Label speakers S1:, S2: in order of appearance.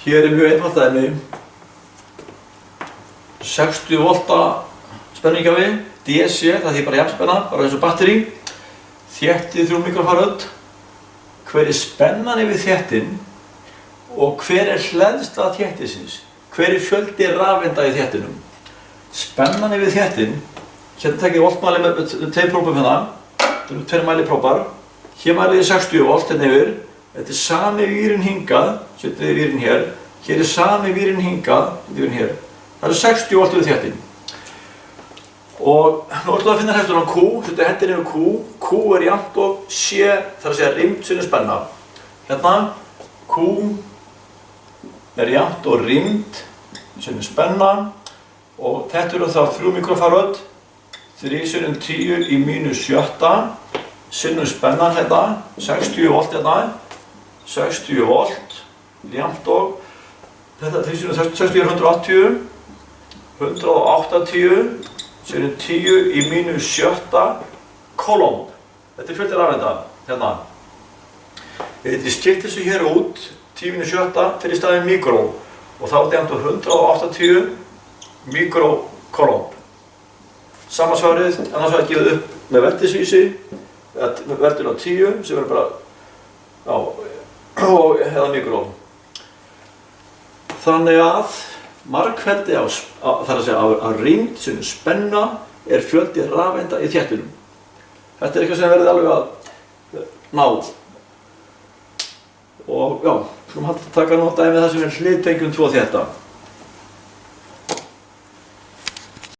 S1: Hér mjög einfalt dæmi. 60 volta spenningjafi, DC, það þýðir bara jafnspenna, bara eins og batteri. Þéttið 3 mikrofaröld. Hver spennan yfir þéttin og hver hleðsla þéttisins? Hver fjöldi rafeinda í þéttinum? Spennan yfir þéttin, hérna tek ég voltmæli með 2 próbum hérna. Þetta eru 2 mælipróbar. Hér mælið ég 60 volt hérna yfir. Þetta sami vírinn hingað, setjum við vírinn hér. Hér sami vírinn hingað, vírinn hér. Það eru 60 volt yfir þéttin. Og nú ætlum við að finna hreftuna Q, setja hendin yfir Q. Q jafnt og C, það að segja rýmd sinnum spenna. Hérna, Q jafnt og rýmd sinnum spenna. Og þetta eru þá 3 mikrofaröld, 3 sinnum 10 í -7 sinnum spennan hérna, 60 volt hérna, 60 volt, jafnt og þetta 3 sinnum 60 er 180, 180 sinnum 10 í -7 coulomb. Þetta fjöldi rafeinda hérna. Ég skipti þessu hér út, 10 í -7 fyrir staðinn mikró og þá er þetta jafnt og 180 mikrocoulomb. Sama svarið, annars var það gefið upp með veldisvísi, veldin á 10 sem verður bara, og eða mikró. Þannig að margfeldi þar að segja af rýmd sinnum spenna er fjöldi rafeinda í þéttinum. Þetta er eitthvað sem verður alveg að ná. Og já, skulum taka nú dæmi það sem er hliðtengjum 2 þétta.